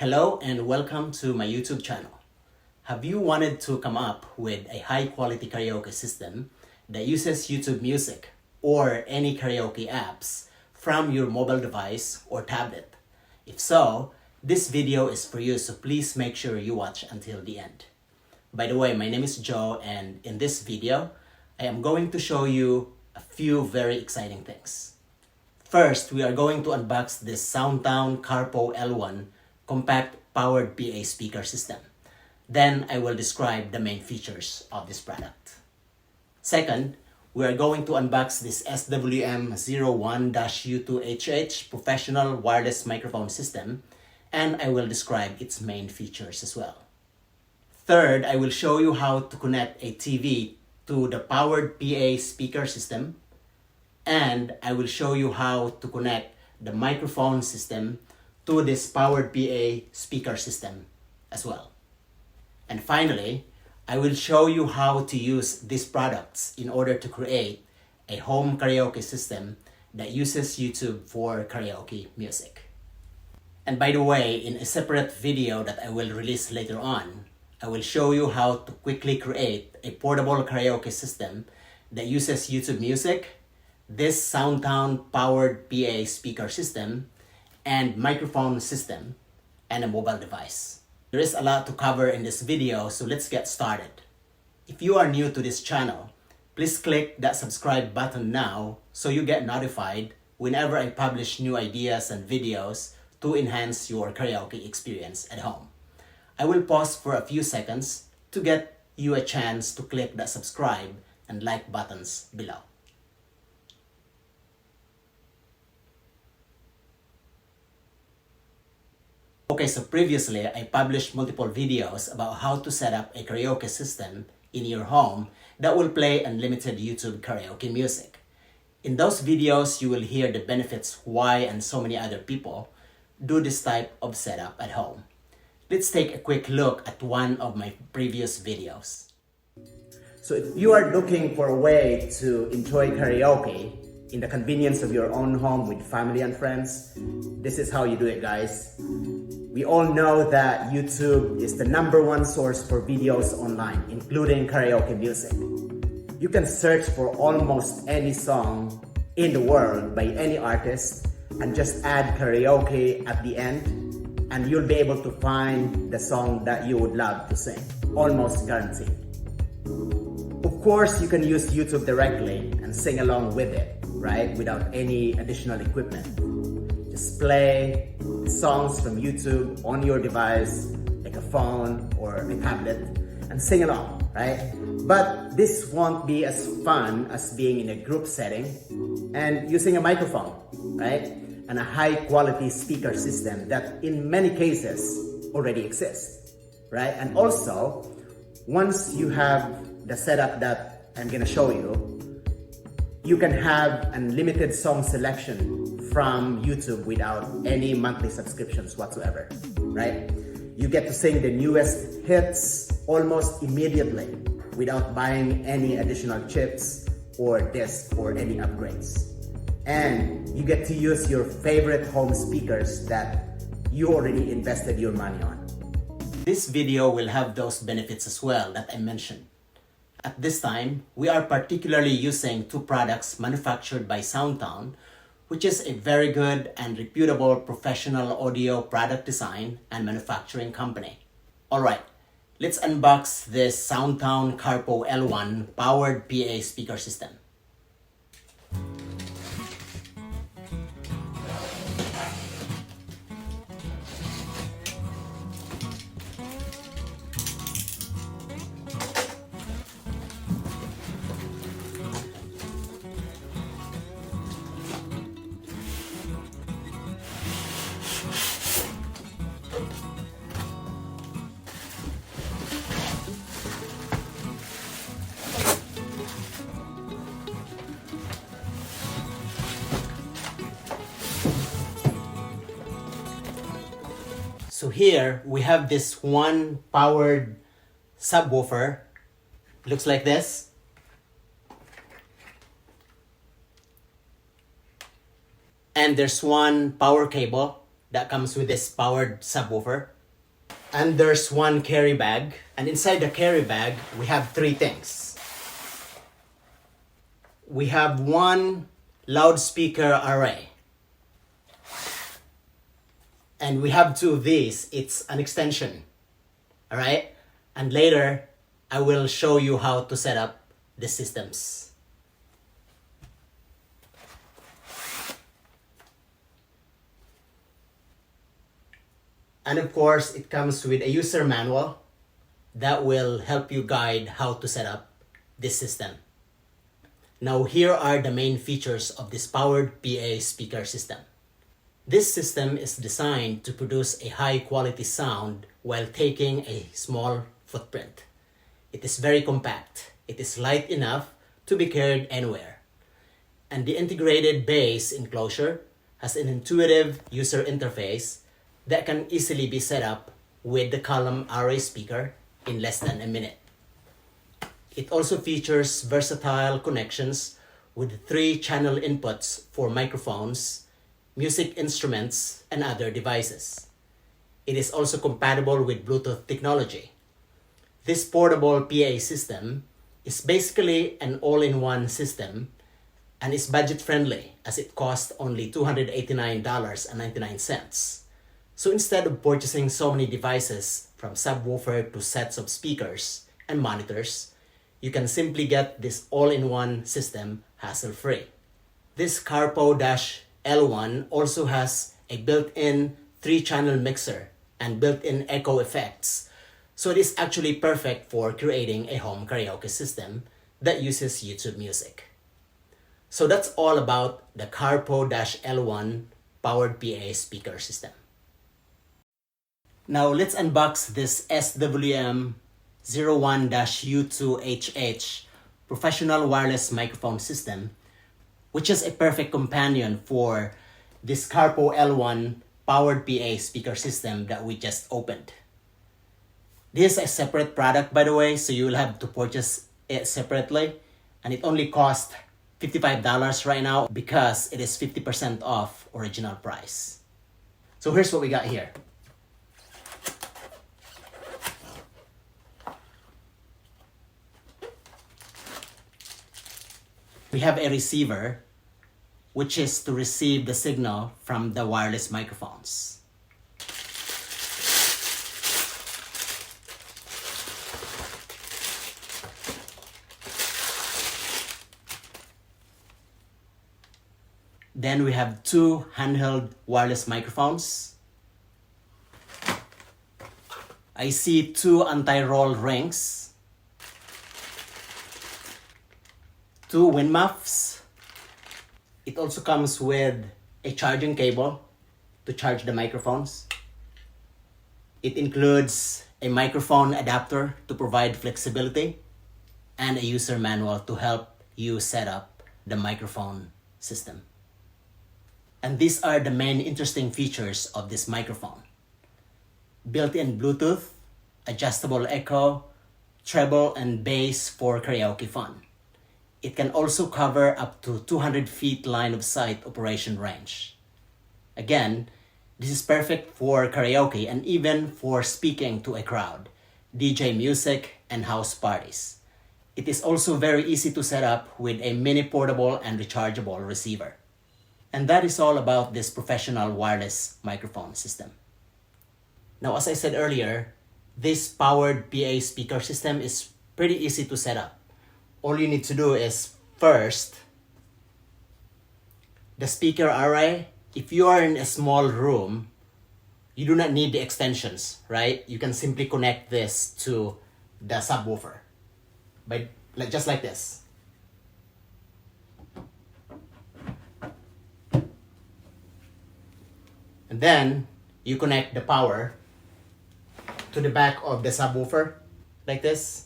Hello and welcome to my YouTube channel. Have you wanted to come up with a high quality karaoke system that uses YouTube Music or any karaoke apps from your mobile device or tablet? If so, this video is for you, so please make sure you watch until the end. By the way, my name is Joe, and in this video, I am going to show you a few very exciting things. First, we are going to unbox this SoundTown Carpo L1 compact powered PA speaker system. Then I will describe the main features of this product. Second, we are going to unbox this SWM01-U2HH professional wireless microphone system, and I will describe its main features as well. Third, I will show you how to connect a TV to the powered PA speaker system, and I will show you how to connect the microphone system to this powered PA speaker system as well. And finally, I will show you how to use these products in order to create a home karaoke system that uses YouTube for karaoke music. And by the way, in a separate video that I will release later on, I will show you how to quickly create a portable karaoke system that uses YouTube Music, this SoundTown powered PA speaker system, and microphone system, and a mobile device. There is a lot to cover in this video, so let's get started. If you are new to this channel, please click that subscribe button now so you get notified whenever I publish new ideas and videos to enhance your karaoke experience at home. I will pause for a few seconds to get you a chance to click that subscribe and like buttons below. Okay, so previously I published multiple videos about how to set up a karaoke system in your home that will play unlimited YouTube karaoke music. In those videos, you will hear the benefits why and so many other people do this type of setup at home. Let's take a quick look at one of my previous videos. So if you are looking for a way to enjoy karaoke in the convenience of your own home with family and friends, this is how you do it, guys. We all know that YouTube is the #1 source for videos online, including karaoke music. You can search for almost any song in the world by any artist and just add karaoke at the end, and you'll be able to find the song that you would love to sing, almost guaranteed. Of course, you can use YouTube directly and sing along with it, right? Without any additional equipment. Just play songs from YouTube on your device, like a phone or a tablet, and sing along, right? But this won't be as fun as being in a group setting and using a microphone, right? And a high quality speaker system that in many cases already exists, right? And also, once you have the setup that I'm gonna show you, you can have unlimited song selection from YouTube without any monthly subscriptions whatsoever, right? You get to sing the newest hits almost immediately without buying any additional chips or discs or any upgrades. And you get to use your favorite home speakers that you already invested your money on. This video will have those benefits as well that I mentioned. At this time, we are particularly using two products manufactured by SoundTown, which is a very good and reputable professional audio product design and manufacturing company. Alright, let's unbox this SoundTown Carpo L1 powered PA speaker system. So here we have this one powered subwoofer. Looks like this. And there's one power cable that comes with this powered subwoofer. And there's one carry bag. And inside the carry bag, we have three things. We have one loudspeaker array. And we have two of these. It's an extension. All right? And later, I will show you how to set up the systems. And of course, it comes with a user manual that will help you guide how to set up this system. Now, here are the main features of this powered PA speaker system. This system is designed to produce a high quality sound while taking a small footprint. It is very compact. It is light enough to be carried anywhere. And the integrated bass enclosure has an intuitive user interface that can easily be set up with the column array speaker in less than a minute. It also features versatile connections with 3 channel inputs for microphones, music instruments, and other devices. It is also compatible with Bluetooth technology. This portable PA system is basically an all-in-one system and is budget-friendly as it costs only $289.99. So instead of purchasing so many devices from subwoofer to sets of speakers and monitors, you can simply get this all-in-one system hassle-free. This Carpo-L1 also has a built-in 3-channel mixer and built-in echo effects. So it is actually perfect for creating a home karaoke system that uses YouTube music. So that's all about the Carpo-L1 powered PA speaker system. Now let's unbox this SWM01-U2HH professional wireless microphone system, which is a perfect companion for this Carpo-L1 powered PA speaker system that we just opened. This is a separate product, by the way, so you will have to purchase it separately, and it only costs $55 right now because it is 50% off original price. So here's what we got here. We have a receiver, which is to receive the signal from the wireless microphones. Then we have 2 handheld wireless microphones. I see 2 anti-roll rings. 2 wind muffs. It also comes with a charging cable to charge the microphones. It includes a microphone adapter to provide flexibility and a user manual to help you set up the microphone system. And these are the main interesting features of this microphone. Built-in Bluetooth, adjustable echo, treble and bass for karaoke fun. It can also cover up to 200 feet line of sight operation range. Again, this is perfect for karaoke and even for speaking to a crowd, DJ music, and house parties. It is also very easy to set up with a mini portable and rechargeable receiver. And that is all about this professional wireless microphone system. Now, as I said earlier, this powered PA speaker system is pretty easy to set up. All you need to do is, first, the speaker array. If you are in a small room, you do not need the extensions, right? You can simply connect this to the subwoofer, just like this. And then you connect the power to the back of the subwoofer, like this.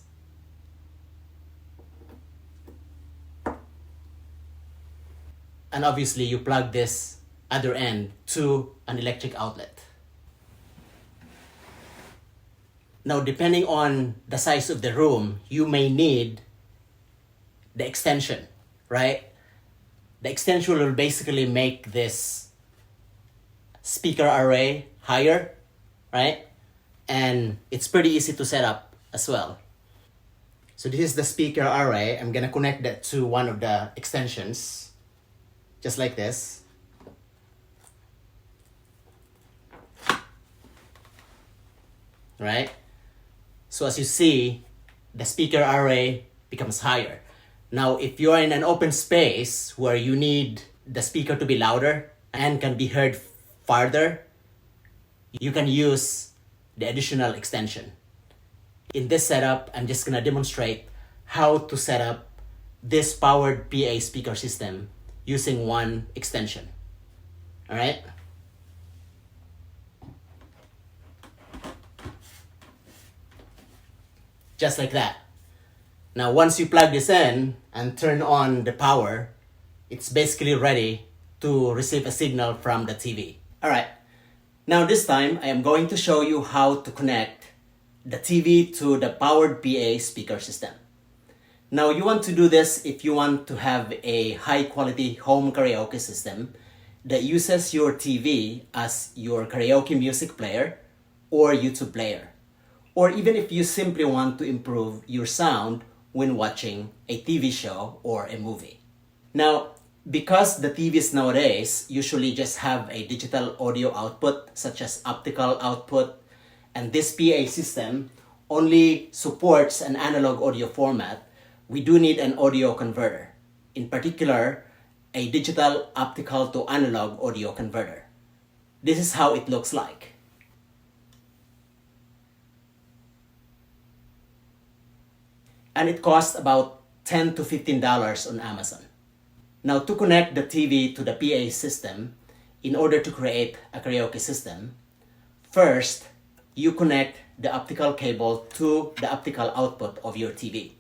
And obviously, you plug this other end to an electric outlet. Now, depending on the size of the room, you may need the extension, right? The extension will basically make this speaker array higher, right? and it's pretty easy to set up as well. So this is the speaker array. I'm gonna connect that to one of the extensions, just like this. Right? So as you see, the speaker array becomes higher. Now, if you're in an open space where you need the speaker to be louder and can be heard farther, you can use the additional extension. In this setup, I'm just gonna demonstrate how to set up this powered PA speaker system using one extension. All right? Just like that. Now, once you plug this in and turn on the power, it's basically ready to receive a signal from the TV. All right. Now this time, I am going to show you how to connect the TV to the powered PA speaker system. Now, you want to do this if you want to have a high-quality home karaoke system that uses your TV as your karaoke music player or YouTube player. Or even if you simply want to improve your sound when watching a TV show or a movie. Now, because the TVs nowadays usually just have a digital audio output such as optical output, and this PA system only supports an analog audio format, we do need an audio converter. In particular, a digital optical to analog audio converter. This is how it looks like. And it costs about $10 to $15 on Amazon. Now, to connect the TV to the PA system, in order to create a karaoke system, first, you connect the optical cable to the optical output of your TV.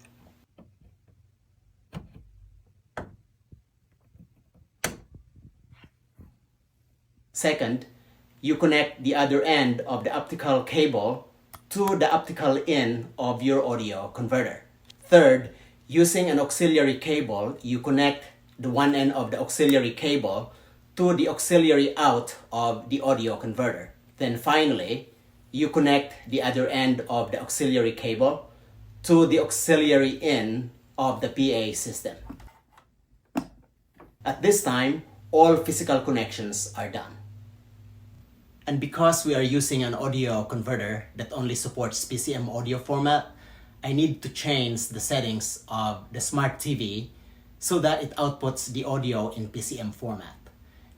Second, you connect the other end of the optical cable to the optical in of your audio converter. Third, using an auxiliary cable, you connect the one end of the auxiliary cable to the auxiliary out of the audio converter. Then finally, you connect the other end of the auxiliary cable to the auxiliary in of the PA system. At this time, all physical connections are done. And because we are using an audio converter that only supports PCM audio format, I need to change the settings of the smart TV so that it outputs the audio in PCM format.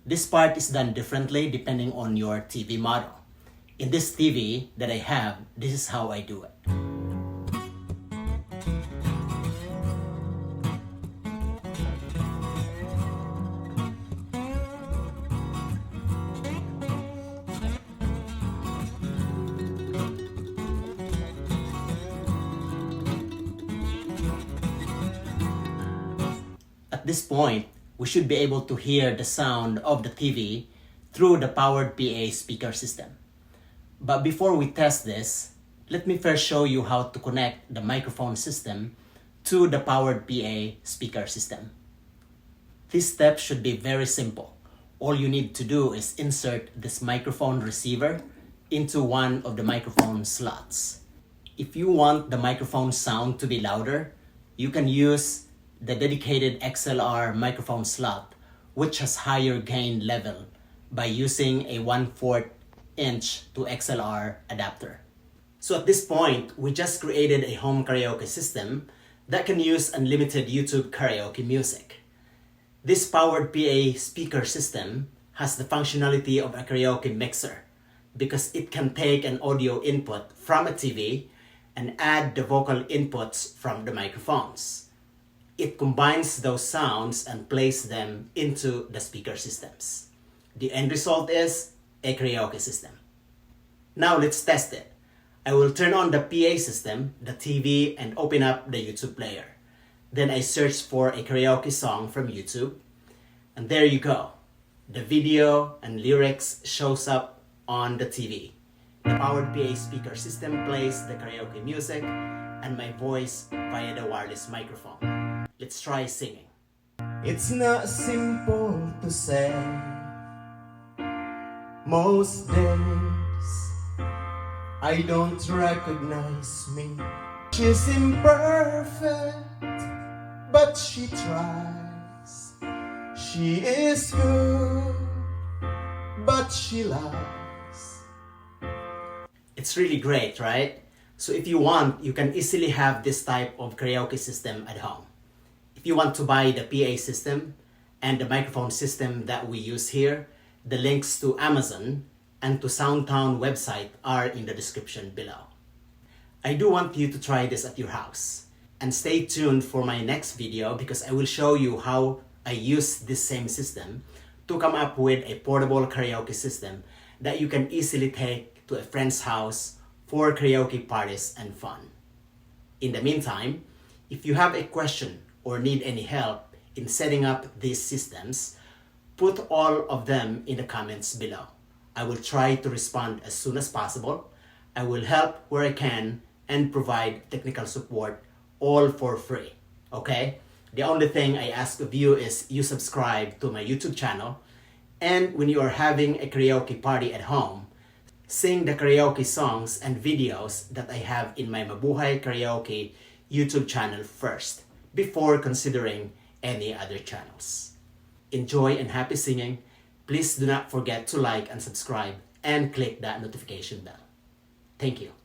This part is done differently depending on your TV model. In this TV that I have, this is how I do it. At this point, we should be able to hear the sound of the TV through the powered PA speaker system. But before we test this, let me first show you how to connect the microphone system to the powered PA speaker system. This step should be very simple. All you need to do is insert this microphone receiver into one of the microphone slots. If you want the microphone sound to be louder, you can use the dedicated XLR microphone slot, which has higher gain level, by using a 1/4 inch to XLR adapter. So at this point, we just created a home karaoke system that can use unlimited YouTube karaoke music. This powered PA speaker system has the functionality of a karaoke mixer because it can take an audio input from a TV and add the vocal inputs from the microphones. It combines those sounds and plays them into the speaker systems. The end result is a karaoke system. Now let's test it. I will turn on the PA system, the TV, and open up the YouTube player. Then I search for a karaoke song from YouTube. And there you go. The video and lyrics shows up on the TV. The powered PA speaker system plays the karaoke music and my voice via the wireless microphone. Let's try singing. It's not simple to say. Most days I don't recognize me. She's imperfect, but she tries. She is good, but she lies. It's really great, right? So if you want, you can easily have this type of karaoke system at home. If you want to buy the PA system and the microphone system that we use here, the links to Amazon and to Soundtown website are in the description below. I do want you to try this at your house. And stay tuned for my next video because I will show you how I use this same system to come up with a portable karaoke system that you can easily take to a friend's house for karaoke parties and fun. In the meantime, if you have a question or need any help in setting up these systems, put all of them in the comments below. I will try to respond as soon as possible. I will help where I can and provide technical support, all for free, okay? The only thing I ask of you is you subscribe to my YouTube channel, and when you are having a karaoke party at home, sing the karaoke songs and videos that I have in my Mabuhay Karaoke YouTube channel first, before considering any other channels. Enjoy and happy singing. Please do not forget to like and subscribe and click that notification bell. Thank you.